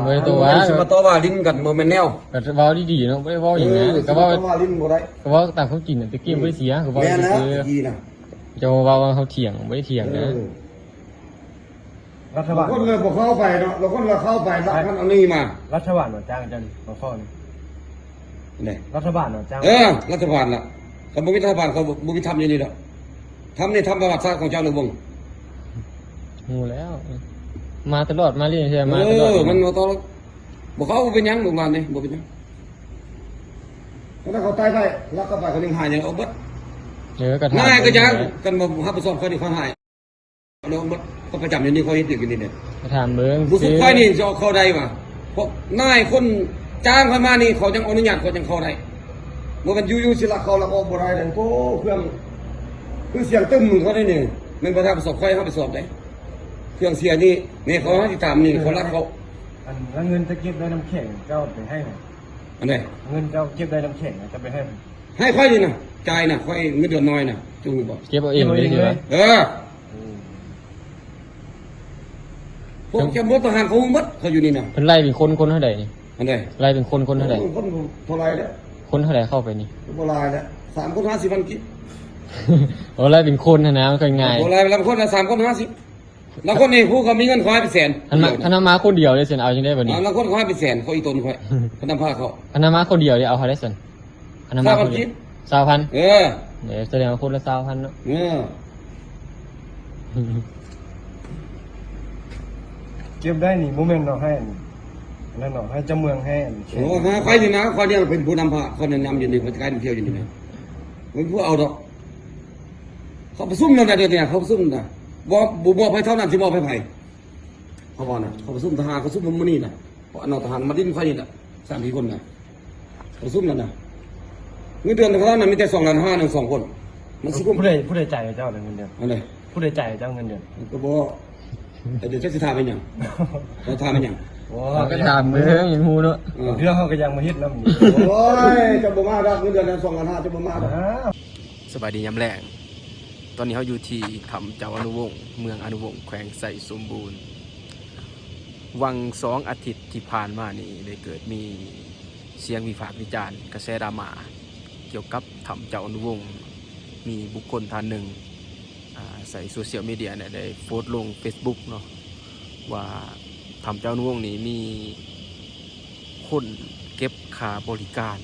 เมื่อตัวสิมาต่อว่าลิ้นกันโมเมนแนวก็เว้าดีๆเนาะไม่ได้เว้าอย่างนั้นก็เว้า ว่าลิ้นบ่ได้ก็เว้าตามความจริงน่ะตะกี้บ่ได้เสียก็เว้า แม่นแล้ว ซื่อ ดีนะ ๆจะเว้าว่าเขาเถียงบ่ได้เถียงนะ รัฐบาล คนเลยพอเข้าไปเนาะเราคนเราเข้าไปรับท่านเอานี่มา รัฐบาลหน่วยจ้างจันมาฟ้อน เนี่ย รัฐบาลหน่วยจ้าง รัฐบาลล่ะเขาบ่มีรัฐบาลเขาบ่มีทำอย่างนี้ดอกทำนี่ทำประวัติศาสตร์ของเจ้าหลวงวง ฮู้แล้ว มาตลอดมาเรื่อยใช่มาตลอด มันบ่ต้องบ่เขาเป็นหยังโรงพยาบาลนี่บ่เป็นหยังถ้าเขาตายไปแล้วก็ไปเขาเลี้ยงหายอย่างเอาเบิด ก็ถาม ง่ายก็ยังกันบ่ฮับไปสอบเขานี่เขาหายแล้วเบิดก็ประจำอยู่นี่เขาเฮ็ดอยู่นี่เนี่ย ก็ถามเบิ่ง ผู้สุดท้ายนี่จะเอาเข้าได้ป่ะเพราะนายคนจ้างเขามานี่เขายังอนุญาตเขายังเข้าได้เมื่อกันอยู่ๆสิละเขาละออกบ่ได้เลยโอ้เครื่องคือเสียงตึ้มเขาได้นี่มันประทับประสบไฟเขาไปสอบได้เครื่องเสียนี่นี่เขาให้ตามนี่เขารักเขา แล้วเงินจะเก็บได้น้ำแข็งเจ้าไปให้ไหม อันไหน เงินเจ้าเก็บได้น้ำแข็งจะไปให้ไหม ให้ค่อยนี่นะจ่ายนะค่อยเงินเดือนน้อยนะจูงบอก เก็บเอาเองเลยใช่มั้ย พวกเจ้าหมดทหารเขาหมดเขาอยู่นี่นะ เพิ่นไล่เป็นคนเท่าใดนี่ อันไหน ไล่เป็นคนเท่าใด คนเท่าไรเนี่ย คนเท่าใดเข้าไปนี่ โบราณเนี่ย3 คน50 พันกิ โอ้ไล่เป็นคนนะมันก็ง่าย โบราณแล้วคนละ3 คน 50แล้วคนนี้ผู้เขามีเงินคอยเป็นแสน อันนั้นมาคนเดียวเลยสิเอาจังได้บัดนี้ แล้วคนคอยเป็นแสนเขาอีตนคอยเขานำพาเขา อันนั้นมาคนเดียวนี่เอาเขาได้ซั่นอันนั้นมาคนเดียว20,000 เออ เดี๋ยวแสดงว่าคนละ20,000เนาะ เออ เก็บได้นี่โมเมนต์เราให้นั่นเนาะให้เจ้าเมืองให้ โอ้ฮะใครนี่นะคนนี้เป็นผู้นำพาคนแนะนำอยู่นี่มันกลายเป็นเที่ยวอยู่นี่นะมันผู้เอาดอกเขาประซุ่มนั่นแต่เดี๋ยวนี้เขาประซุ่มนะบ่ไปเท่านั้นที่บ่ไปไผเขาบอกนะเขาประซุ่มทหารเขาประซุ่มมันนี่นะเพราะอันนทหารมาดิ้นไฟนี่น่ะ3-4 คนนะประซุ่มนั่นนะเงินเดือนเขานั้นมีแต่2.5 ล้านนึง2 คนมันสิคุ้ม ผู้ใดจ่ายเจ้าเงินเดือน อะไร ผู้ใดจ่ายเจ้าเงินเดือน ก็บ่แต่เดี๋ยวจะสิถามเป็นหยังจะถามเป็นหยัง ก็ถามเบิ่งอย่างฮู้เนาะ เรื่องเขาก็ยังมาเฮ็ดน้ำนี่ โอ้ยจะบ่มาดอกเงินเดือน2.5 ล้านจะบ่มาดอก สบายดียามแรงตอนนี้เขาอยู่ที่ถ้ำเจ้าอนุวงศ์เมืองอนุวงศ์แขวงไส่สมบูรณ์ วัง2 อาทิตย์ที่ผ่านมานี่ได้เกิดมีเสียงวิพากษ์วิจารณ์กระแสดราม่าเกี่ยวกับถ้ำเจ้าอนุวงศ์มีบุคคลท่านหนึ่งใส่โซเชียลมีเดียเนี่ยได้โพสต์ลง Facebook เนาะว่าถ้ำเจ้าอนุวงศ์นี่มีคนเก็บค่าบริการ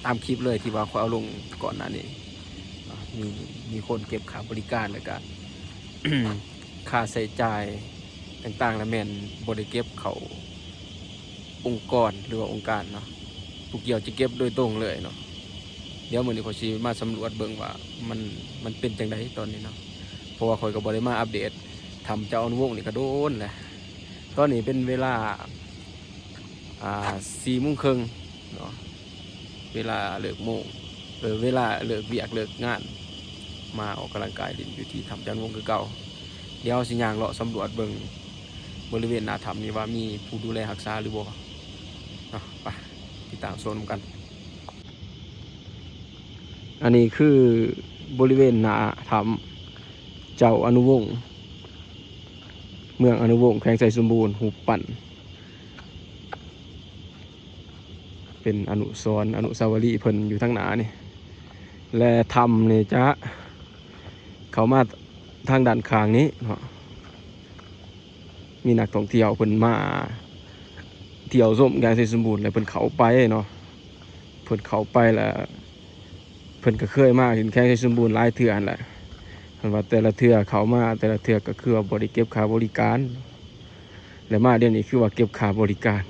ตามคลิปเลยที่ว่าเขาเอาลงก่อนหน้านี้มีคนเก็บค่าบริการแล้วก็ ค่าใช้จ่ายต่างๆแล้วแม่นบ่ได้เก็บเขาองค์กรหรือว่าองค์การเนาะผู้เกี่ยวจะเก็บโดยตรงเลยเนาะเดี๋ยวมื้อนี้ข้อยสิมาสำรวจเบิ่งว่ามันเป็นจังไดตอนนี้เนาะเพราะว่าข้อยก็บ่ได้มาอัปเดตทำเจ้าอนุวงศ์นี่ก็โดนแหละตอนนี้เป็นเวลา4 โมงครึ่งเนาะเวลาเลิกโมงเวลาเลิกเวียกเลิกงานมาออกกำลังกายดินอยู่ที่ถ้ำเจ้าอนุวงศ์คือเก่าเดี๋ยวสิย่างเลาะสำรวจเบิ่งบริเวณหน้าถ้ำนี้ว่ามีผู้ดูแลรักษาหรือบ่ไปติดตามชมกันอันนี้คือบริเวณหน้าถ้ำเจ้าอนุวงศ์เมืองอนุวงศ์แขวงไส่สมบูรณ์หูปั่นเป็นอนุสาวรีย์เพิ่นอยู่ทั้งหนานี่และถ้ำนี่จะเข้ามาทางด้านข้างนี้เนาะมีนักท่องเที่ยวเพิ่นมาเที่ยวชมแขวงไส่สมบูรณ์แล้วเพิ่นเข้าไปเนาะเพิ่นเข้าไปแล้วเพิ่นก็เคยมาเห็นแขวงไส่สมบูรณ์หลายเทื่อนั่นแหละเพิ่นว่าแต่ละเทื่อเข้ามาแต่ละเทื่อก็คือว่าบ่ได้เก็บค่าบริการและมาเดี๋ยวนี้คือว่าเก็บค่าบริการ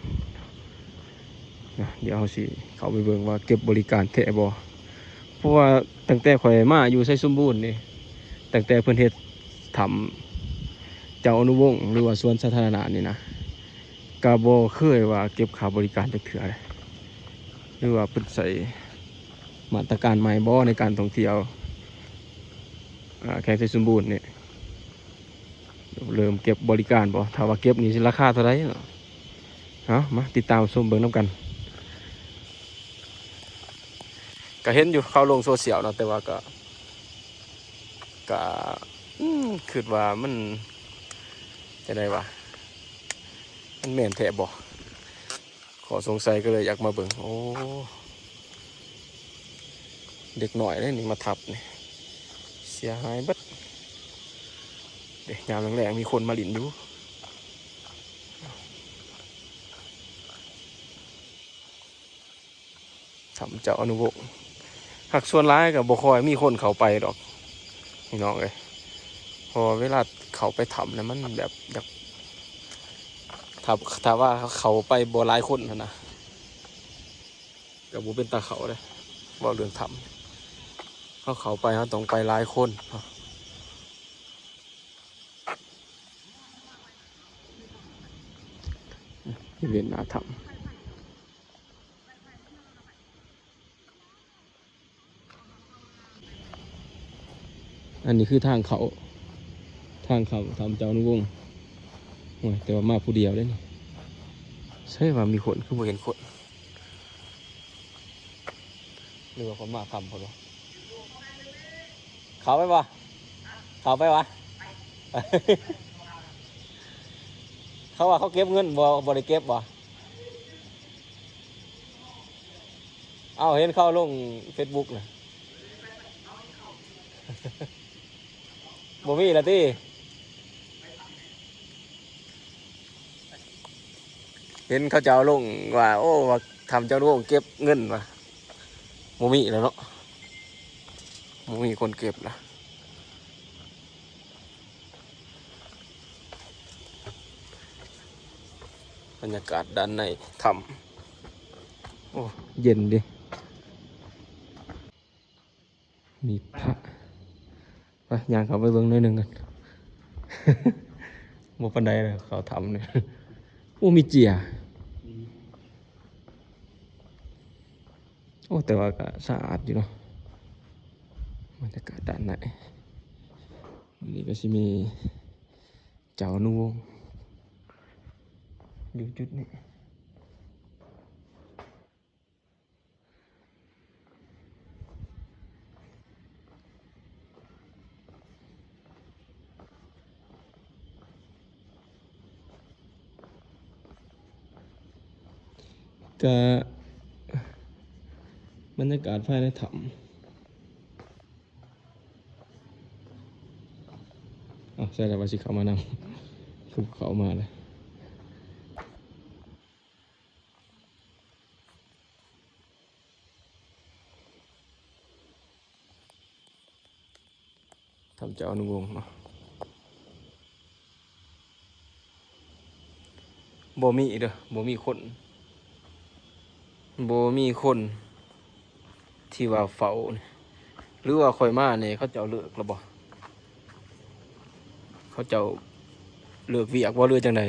เดี๋ยวเราสิเข้าไปเบิ่งว่าเก็บบริการแท้บ่เพราะว่าตั้งแต่ข่อยมาอยู่ไส่สมบูรณ์นี่ตั้งแต่เพิ่นเฮ็ดทำเจ้าอนุวงศ์หรือว่าสวนสาธารณะนี่นะก็บ่เคยว่าเก็บค่าบริการจักเทื่อเลยหรือว่าเพิ่นใส่มาตรการใหม่บ่ในการท่องเที่ยวแขวงไส่สมบูรณ์นี่เริ่มเก็บบริการบ่ถ้าว่าเก็บนี่สิราคาเท่าไหร่เนาะมาติดตามชมเบิ่งนำกันก็เห็นอยู่เขาลงโซเชียลเนาะแต่ว่าก็คิดว่ามันจะได้วะ มันแม่นแท้บ่ขอสงสัยก็เลยอยากมาเบิ่งโอ้เด็กหน่อยเลยนี่มาทับนี่เสียหายเบัดเด็กยามแรงๆมีคนมาหลินอยู่ทำเจ้าอนุวงศ์หักส่วนร้ายกับบ่คอยมีคนเขาไปดอกพี่น้องเลยพอเวลาเขาไปทำนะมันแบบอยากถ้าว่าเขาไปบ่หลายคนนะกับบ่เป็นตาเขาเลยว่าเรื่องทำเขาไปเขาต้องไปหลายคนเวียนนาทำอันนี้คือทางเขาทำเจ้านุวงศ์โอ้ยแต่ว่ามาผู้เดียวได้นี่ใช่ว่ามีคนคือบ่เห็นคนหรือว่าเขามาทำเขาหรอเขาไปวะเขาไปวะ เขาว่าเขาเก็บเงินบ่ได้เก็บบ่เอาเห็นเขาลง Facebook นะ บ่มีละติเห็นเขาจะเอาลงว่าโอ้ว่าทำเจ้าโรงเก็บเงินว่ะบ่มีแล้วเนาะบ่มีคนเก็บละบรรยากาศด้านในถ้ำโอ้เย็นดิมีพระไปย่างเขาไปเบิ่งหน่อยหนึ่งกัน บ่ปานใดเลยเขาทำเนี่ยโอ้มีเจียโอ้แต่ว่าก็สะอาดอยู่เนาะบรรยากาศด้านในนี่ก็สิมีเจ้านุวงศ์อยู่จุดนี้ก็บรรยากาศภายในถ้ำใช่แล้วว่าสิเขามานำคือเขามาเลยทำเจ้าอนุวงศ์เนาะบ่มีเด้อบ่มีคนที่ว่าเฝ้านี่หรือว่าคอยมาเนี่ยเขาจะเอาเลิกแล้วบ่เขาจะเลิกเวียกว่าเรือจังใด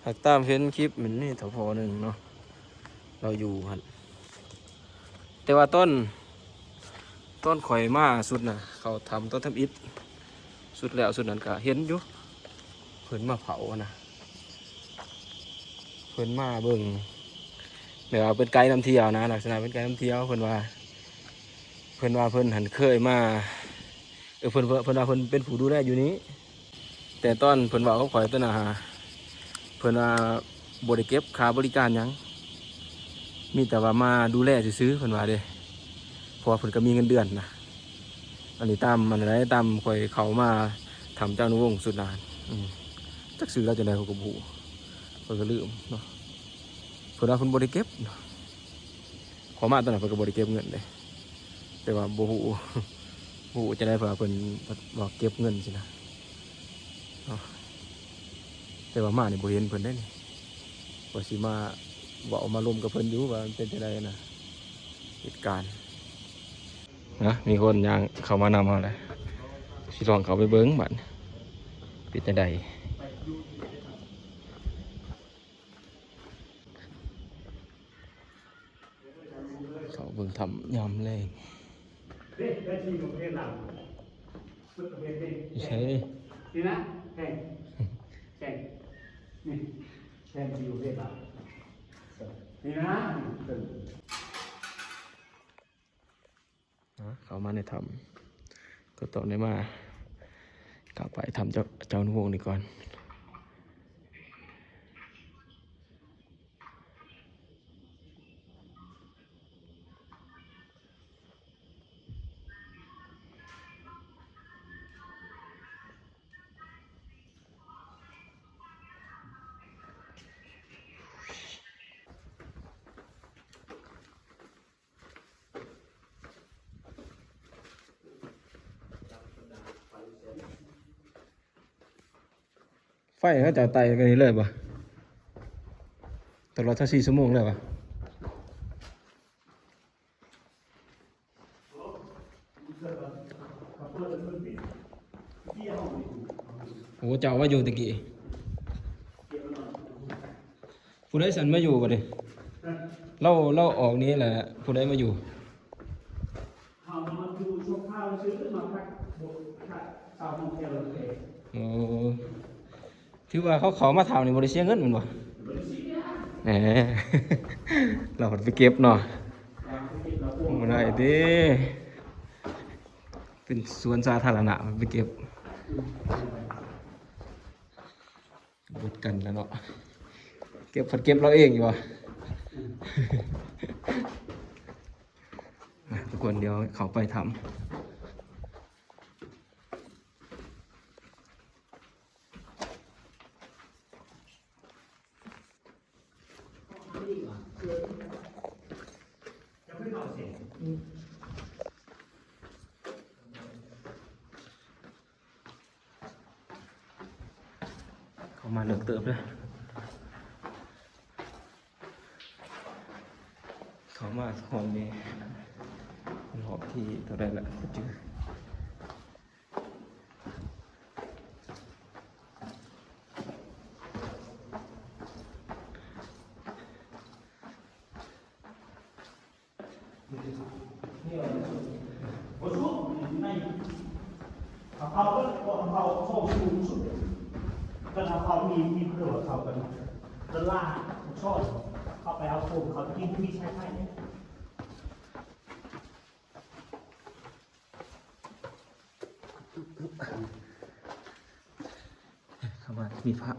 หากตามเห็นคลิปมันนี่ถพอหนึ่งเนาะเราอยู่ครับแต่ว่าต้นข่อยมาสุดน่ะเขาทำต้นทำอิฐสุดแล้วสุดนั้นก็เห็นอยู่เพิ่นมาเผานะเพิ่นมาเบิ่งเดี๋ยวเป็นไกด์นำเที่ยวนะลักษณะเป็นไกด์นำเที่ยวเพิ่นว่าเพิ่นหันเคยมาเพิ่นว่าเพิ่นเป็นผู้ดูแลอยู่นี้แต่ตอนเพิ่นว่าเขาข่อยต้นอาหารเพิ่นว่าบ่ได้เก็บค่าบริการหยังมีแต่ว่ามาดูแลซื้อเพิ่นว่าเด้เพราะว่าเพิ่นก็มีเงินเดือนนะอันนี้ตามมันอะไรตามข่อยเขามาทำเจ้านุวงศ์สุดนานจักซื้อแล้วจะได้เขาก็บ่ฮู้เพิ่นก็ลืมเนาะเพิ่นว่าเพิ่นบ่ได้เก็บขอมาตอนนั้นเพิ่นก็บ่ได้เก็บเงินเลยแต่ว่าบ่ฮู้จะได้เพิ่นว่าเพิ่นบอกเก็บเงินสินะแต่ว่ามานี่บ่เห็นเพิ่นได้นี่ว่าสิมาเว้ามาร่วมกับเพิ่นอยู่ว่าเป็นจังได๋นะเหตุการณ์นะมีคนย่างเข้ามานำเฮาเลยสิลองเข้าไปเบิ่งบัดเป็นจังได๋เขาเบิ่งทำยามแลงใช่นี่นะแข่งนี่แข่งที่อยู่ประเทศลาวนี่นะเขามาในถ้ำก็ต้องได้มากลับไปทำเจ้านุวงศ์นี่ก่อน ไฟเขาจะไต่กันนี้เลยป่ะตลอดทั้ง4 ชั่วโมงเลยป่ะโอ้เจ้าว่าอยู่ตะกี้ผู้ใดสันมาอยู่ป่ะดิเราออกนี้แหละผู้ใดมาอยู่เอามาดูชมข้าวซื้อมาพักบกพักชาวท่องเที่ยวเลย โอ้ถือว่าเขามาถามนี่บริเสียเงินมันบ่แหม เราไปเก็บเนาะมันได้เด้เป็นสวนสาธารณะไปเก็บบดกันแล้วเนาะเก็บผัดเก็บเราเองอยู่วะ ทุกคนเดี๋ยวเขาไปทำเขามาเลิกเติบเลยเขามาหอมนี้หอมที่เท่าไรละจื้อเขาโซ่สูงสุดก็เขามีเพื่อเขากันด้านล่างช่อเขาไปเอาโฟมเขาที่มีใช้ไฟเนี่ย เข้ามามีพระ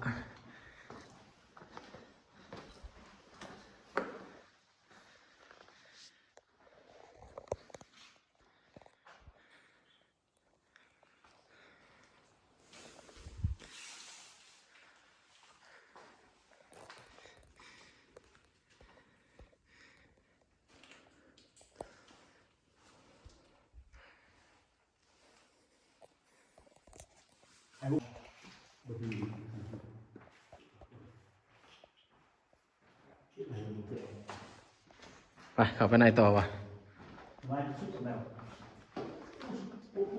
ไปเข้าไปในต่อวะ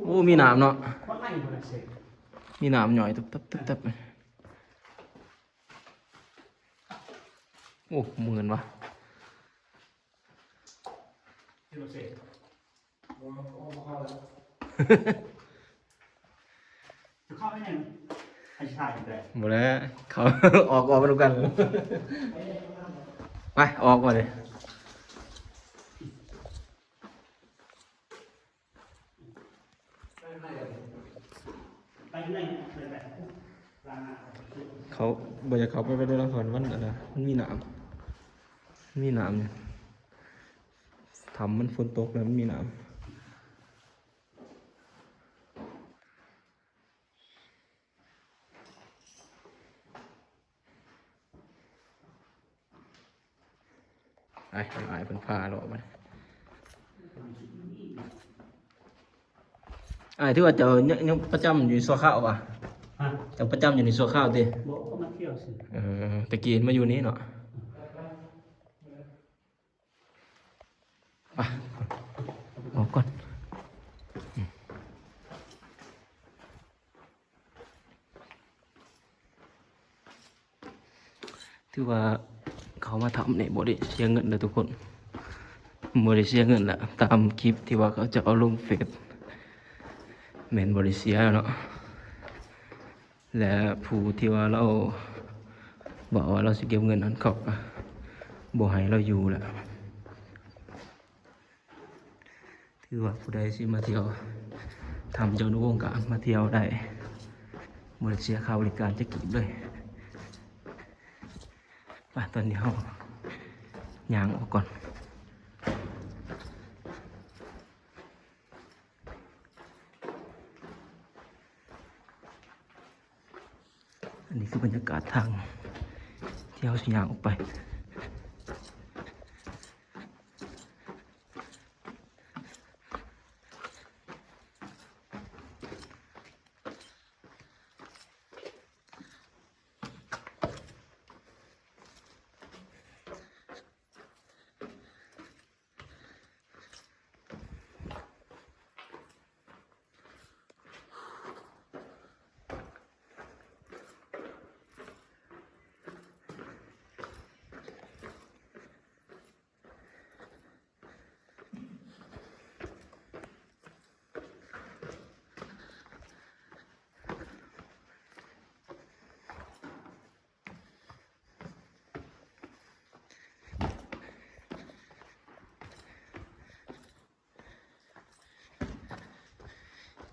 โอ้มีหนามเนาะมีหนามหน่อยตับโอ้เหมือนวะ จะเข้าไปไหนไอ้ชายอยู่ไหน หมดแล้วเขา ออกมาดูกัน ไปออกมาเลย ไปไหนไปไหนร้านอาหาร เขาบอกจะเขาไปดูละครมันอะไรมันมีหนามเนี่ยทำมันฝนตกแล้วมันมีหนามไอ้เป็นพาเราออกมาที่ว่าเจอยังประจำอยู่สัวข้าวป่ะ ฮะ จะประจำอยู่ในสัวข้าวดิ บอกก็มาเที่ยวสิ ตะกี้มาอยู่นี้เนาะไปออกก่อนถือว่าเขามาทำเนี่ยบริเสียเงินเลยทุกคนบริเสียเงินแหละตามคลิปที่ว่าเขาจะเอาลงเฟซเมนบริเสียเนาะและผู้ที่ว่าเราบอกว่าเราสิเก็บเงินนั้นเขาบ่ให้เราอยู่แหละถือว่าผู้ใดสิมาเที่ยวทำเจ้าหน้าวงการมาเที่ยวได้บริเสียค่าบริการจะกีบเลยป่ะตอนนี้เราย่างออกก่อนอันนี้คือบรรยากาศทางที่เราสิย่างออกไป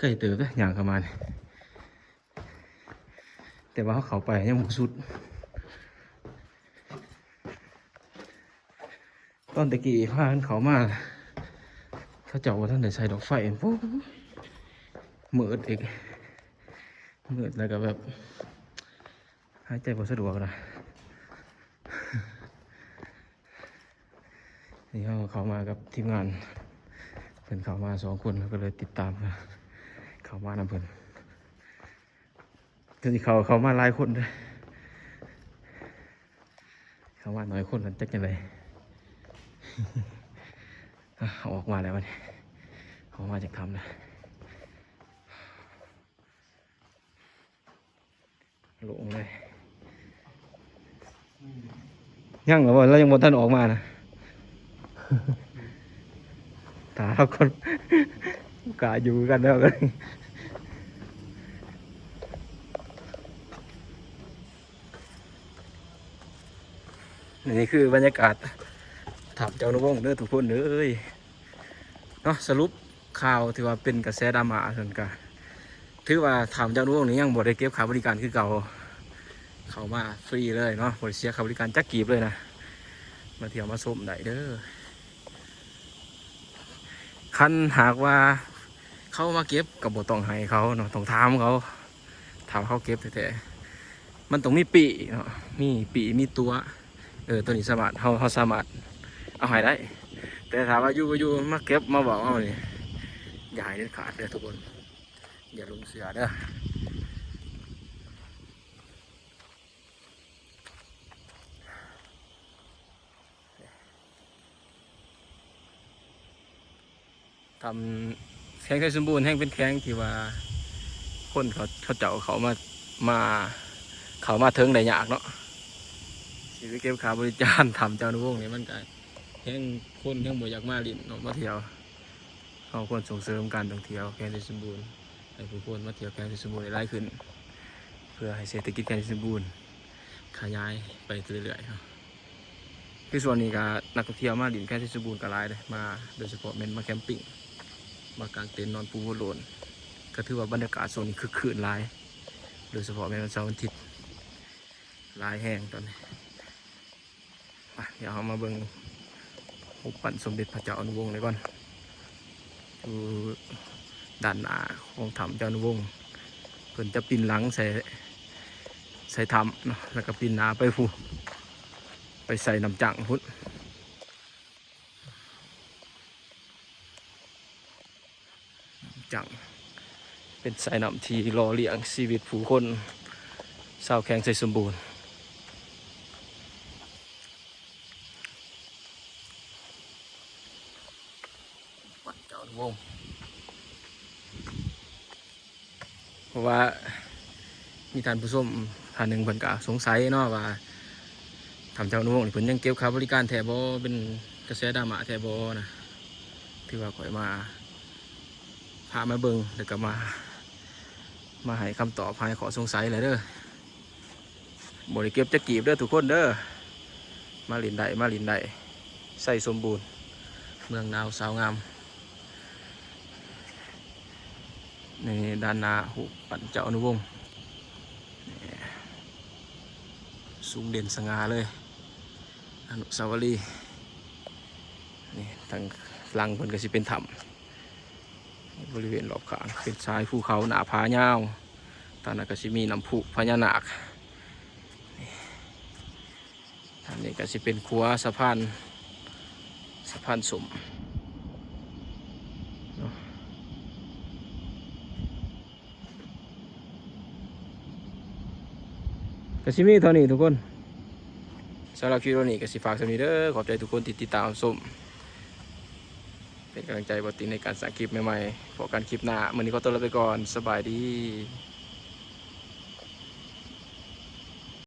ใกล้เติบเลยอย่างประมาณนี้แต่ว่าเขาเข้าไปยังหมดสุดตอนตะกี้พาเขามาเขาเจ้าว่าท่านได้ใส่ดอกไฟปุ๊บมืดอีกมืดแล้วก็แบบหายใจบ่สะดวกนะนี่เขามากับทีมงานเพิ่นเขามา2 คนก็เลยติดตามเขามานำเพิ่นก็ที่เขามาหลายคนเลยเขามาน้อยคนมันจักจังไดออกมาแล้ววันนี้เขามาจากทำนะลงเลยยังเหรอแล้วยังบนท่านออกมานะถามคนกะอยู่กันแล้วกันนี่คือบรรยากาศถามเจ้าหนุ่มเด้อทุกคนเด้อเนาะสรุปข่าวที่ว่าเป็นกระแสดราม่าส่วนกันถือว่าถามเจ้าหนุ่มนี่ยังบ่ได้เก็บค่าบริการคือเก่าเขามาฟรีเลยเนาะบ่ได้เสียค่าบริการจักกีบเลยนะมาเที่ยวมาชมได้เด้อคันหากว่าเขามาเก็บกับบ่ต้องให้เขาเนาะต้องถามเขาเก็บแต่มันต้องมีปีเนาะมีปีมีตัวตัวนี้สามารถเขาสามารถเอาหายได้แต่ถามว่าอยู่มาเก็บมาบอกเอาเนี่ยอย่าให้เด็ดขาดเลยทุกคนอย่าลงเสือเด้อทำแข้งไทยสมบูรณ์แห้งเป็นแข้งที่ว่าคนเขาเจ้าเขามาเทิงได้ยากเนาะสิไปเก็บขาบริจาคทำเจ้าหนุ่มนี่มันก็แห้งคนแห้งบ่อยากมาลิ้นเนาะมาเที่ยวเขาควรส่งเสริมการท่องเที่ยวแข้งไทยสมบูรณ์ให้ผู้คนมาเที่ยวแข้งไทยสมบูรณ์ได้หลายขึ้นเพื่อให้เศรษฐกิจแข้งไทยสมบูรณ์ขยายไปเรื่อยๆครับคือส่วนนี้ก็นักท่องเที่ยวมาลิ้นแข้งไทยสมบูรณ์ก็หลายเลยมาโดยเฉพาะเมนมาแคมปิ้งมากางเต็นท์นอนปูหัวโลนก็ถือว่าบรรยากาศโซนนี้คึกคืนหลายโดยเฉพาะในวันเสาร์วันอาทิตย์หลายแห้งตอนนี้เดี๋ยวเรามาเบิ่งรูปปั้นสมเด็จพระเจ้าอนุวงศ์เลยก่อนดูด้านหน้าของถ้ำเจ้าอนุวงศ์เพิ่นจะปีนหลังใส่ถ้ำเนาะแล้วก็ปีนหน้าไปใส่น้ำจังพุทธจังเป็นสายน้ำที่รอเลี้ยงชีวิตผู้คนชาวแข้งไทยสมบูรณ์วัดเจ้าอนุวงศ์เพราะว่ามีท่านผู้ชมท่านหนึ่งเพิ่นก็สงสัยเนาะว่าทำเจ้าอนุวงศ์นี่เพิ่นยังเก็บค่าบริการแถบบ่เป็นกระแสดราม่าแถบบ่นะที่ว่าข่อยมาพามาเบิ่งแล้วก็มาให้คำตอบให้ขอสงสัยเลยเด้อบริเก็บจะกีบเด้อทุกคนเด้อมาลินได้ใส่สมบูรณ์เมืองนาวสาวงามในด้านหน้าหูปั่นเจ้าอนุวงศ์สูงเด่นสง่าเลยอนุสาวรีย์นี่ทางหลังเพิ่นก็สิเป็นถ้ำบริเวณรอบข้างเป็นชายภูเขาหนาผาเงาตอนนั้นก็จะมีน้ำพุพญานาคอันนี้ก็จะเป็นขัวสะพานสมก็จะมีเท่านี้ทุกคนสำหรับคลิปนี้ก็สิฝากเท่านี้เด้อขอบใจทุกคนที่ติดตามชมเป็นกำลังใจบอติในการสร้างคลิปใหม่ๆพบกันคลิปหน้ามื้อนี้ขอตัวลาไปก่อนสบายดี